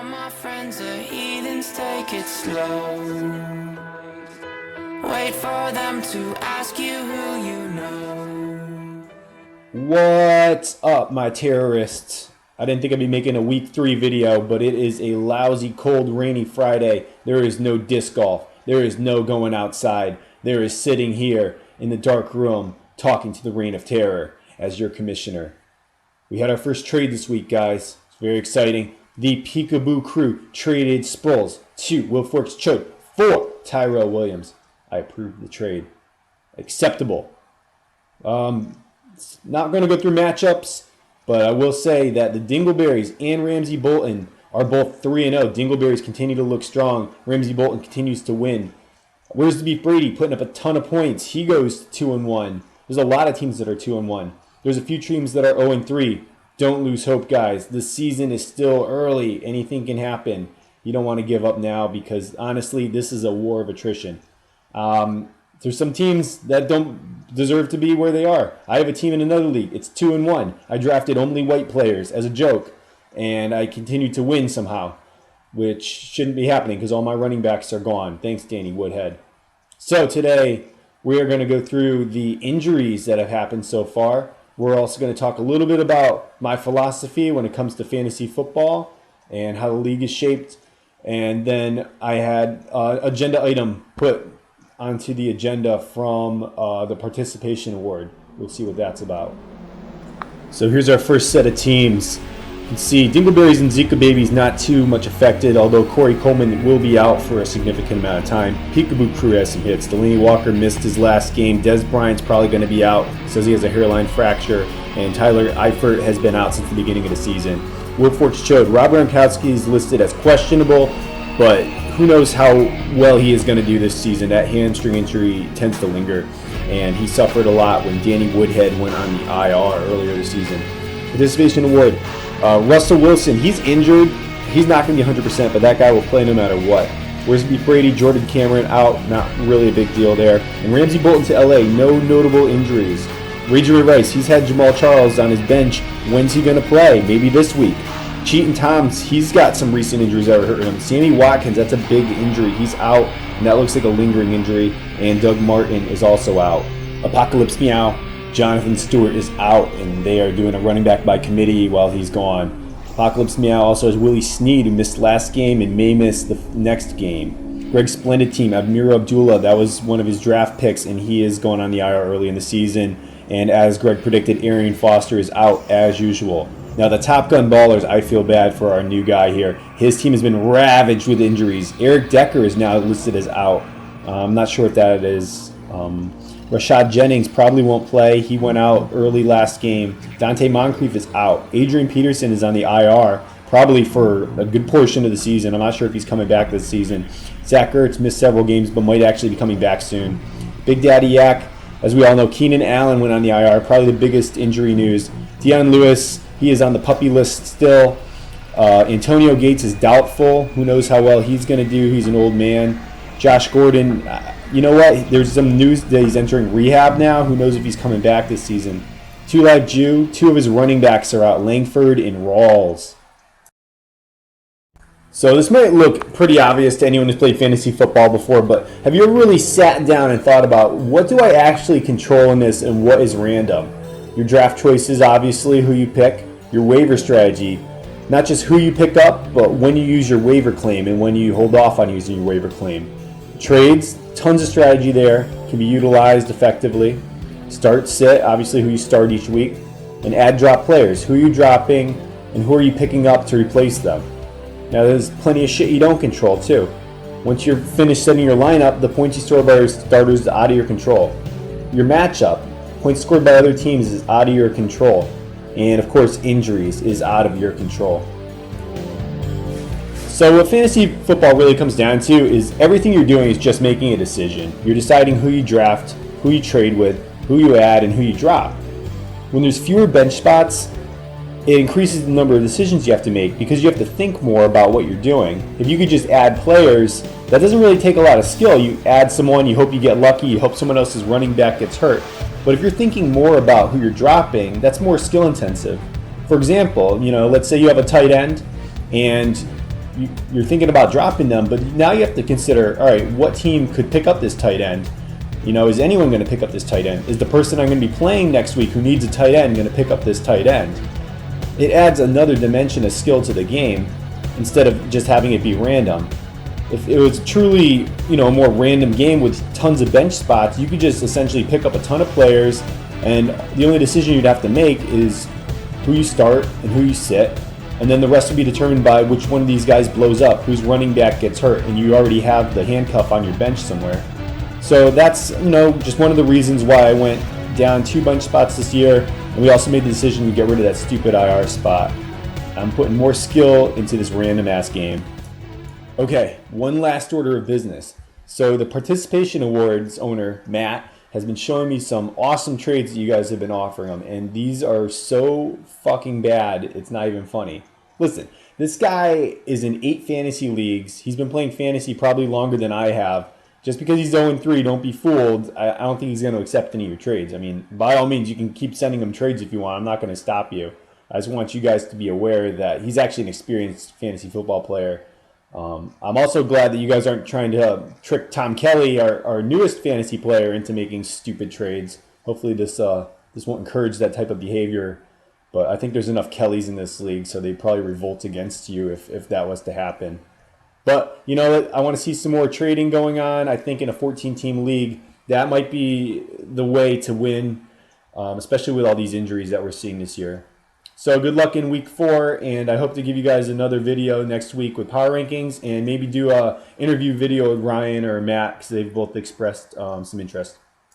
All my friends are heathens, take it slow. Wait for them to ask you who you know. What's up, my terrorists? I didn't think I'd be making a week 3 video, but it is a lousy, cold, rainy Friday. There is no disc golf. There is no going outside. There is sitting here in the dark room talking to the Reign of Terror as your commissioner. We had our first trade this week, guys. It's very exciting. The Peekaboo crew traded Sproles to Will Forks Choate for Tyrell Williams. I approve the trade. Acceptable. Not going to go through matchups, but I will say that the Dingleberries and Ramsey Bolton are both 3-0. Dingleberries continue to look strong. Ramsey Bolton continues to win. Where's the Beef Brady putting up a ton of points? He goes 2-1. There's a lot of teams that are 2-1. There's a few teams that are 0-3. Don't lose hope, guys. The season is still early. Anything can happen. You don't want to give up now because, honestly, this is a war of attrition. There's some teams that don't deserve to be where they are. I have a team in another league. It's 2-1. I drafted only white players as a joke, and I continue to win somehow, which shouldn't be happening because all my running backs are gone. Thanks, Danny Woodhead. So today, we are going to go through the injuries that have happened so far. We're also going to talk a little bit about my philosophy when it comes to fantasy football and how the league is shaped. And then I had an agenda item put onto the agenda from the participation award. We'll see what that's about. So here's our first set of teams. You can see Dingleberries and Zika Babies not too much affected, although Corey Coleman will be out for a significant amount of time. Peekaboo crew has some hits. Delaney Walker missed his last game. Des Bryant's probably going to be out. Says he has a hairline fracture. And Tyler Eifert has been out since the beginning of the season. Will Forks Choate. Rob Gronkowski is listed as questionable, but who knows how well he is going to do this season. That hamstring injury tends to linger, and he suffered a lot when Danny Woodhead went on the IR earlier this season. Participation award. Russell Wilson, he's injured. He's not going to be 100%, but that guy will play no matter what. Where's Beef Brady? Jordan Cameron out. Not really a big deal there. And Ramsey Bolton to LA. No notable injuries. Ray Rice, he's had Jamal Charles on his bench. When's he going to play? Maybe this week. Cheatin' Toms, he's got some recent injuries that are hurting him. Sammy Watkins, that's a big injury. He's out, and that looks like a lingering injury. And Doug Martin is also out. Apocalypse Meow, Jonathan Stewart is out, and they are doing a running back by committee while he's gone. Apocalypse Meow also has Willie Snead, who missed last game and may miss the next game. Greg's Splendid team, Admir Abdullah, that was one of his draft picks, and he is going on the IR early in the season. And as Greg predicted, Arian Foster is out as usual. Now, the Top Gun Ballers, I feel bad for our new guy here. His team has been ravaged with injuries. Eric Decker is now listed as out. I'm not sure if that is. Rashad Jennings probably won't play. He went out early last game. Dante Moncrief is out. Adrian Peterson is on the IR, probably for a good portion of the season. I'm not sure if he's coming back this season. Zach Ertz missed several games, but might actually be coming back soon. Big Daddy Yak, as we all know, Keenan Allen went on the IR, probably the biggest injury news. Deion Lewis, he is on the puppy list still. Antonio Gates is doubtful. Who knows how well he's going to do. He's an old man. Josh Gordon, you know what? There's some news that he's entering rehab now. Who knows if he's coming back this season. Two Live Jew, 2 of his running backs are out, Langford and Rawls. So this might look pretty obvious to anyone who's played fantasy football before, but have you ever really sat down and thought about what do I actually control in this and what is random? Your draft choices, obviously, who you pick. Your waiver strategy, not just who you pick up, but when you use your waiver claim and when you hold off on using your waiver claim. Trades, tons of strategy there, can be utilized effectively. Start, sit, obviously who you start each week. And add drop players, who you're dropping and who are you picking up to replace them. Now there's plenty of shit you don't control too. Once you're finished setting your lineup, the points you score by your starters is out of your control. Your matchup, points scored by other teams is out of your control. And of course, injuries is out of your control. So what fantasy football really comes down to is everything you're doing is just making a decision. You're deciding who you draft, who you trade with, who you add, and who you drop. When there's fewer bench spots, it increases the number of decisions you have to make because you have to think more about what you're doing. If you could just add players, that doesn't really take a lot of skill. You add someone, you hope you get lucky, you hope someone else's running back gets hurt. But if you're thinking more about who you're dropping, that's more skill intensive. For example, let's say you have a tight end and you're thinking about dropping them, but now you have to consider, all right, what team could pick up this tight end? You know, is anyone going to pick up this tight end? Is the person I'm going to be playing next week who needs a tight end going to pick up this tight end? It adds another dimension of skill to the game instead of just having it be random. If it was truly, you know, a more random game with tons of bench spots, you could just essentially pick up a ton of players, and the only decision you'd have to make is who you start and who you sit, and then the rest would be determined by which one of these guys blows up, whose running back gets hurt, and you already have the handcuff on your bench somewhere. So that's, you know, just one of the reasons why I went down 2 bench spots this year, and we also made the decision to get rid of that stupid IR spot. I'm putting more skill into this random ass game. Okay, one last order of business. So the Participation Awards owner, Matt, has been showing me some awesome trades that you guys have been offering him, and these are so fucking bad, it's not even funny. Listen, this guy is in 8 fantasy leagues. He's been playing fantasy probably longer than I have. Just because he's 0-3, don't be fooled. I don't think he's going to accept any of your trades. I mean, by all means, you can keep sending him trades if you want. I'm not going to stop you. I just want you guys to be aware that he's actually an experienced fantasy football player. I'm also glad that you guys aren't trying to trick Tom Kelly, our newest fantasy player, into making stupid trades. Hopefully this won't encourage that type of behavior. But I think there's enough Kellys in this league, so they'd probably revolt against you if that was to happen. But you know what? I want to see some more trading going on. I think in a 14-team league, that might be the way to win, especially with all these injuries that we're seeing this year. So good luck in week 4, and I hope to give you guys another video next week with power rankings, and maybe do a interview video with Ryan or Matt because they've both expressed some interest.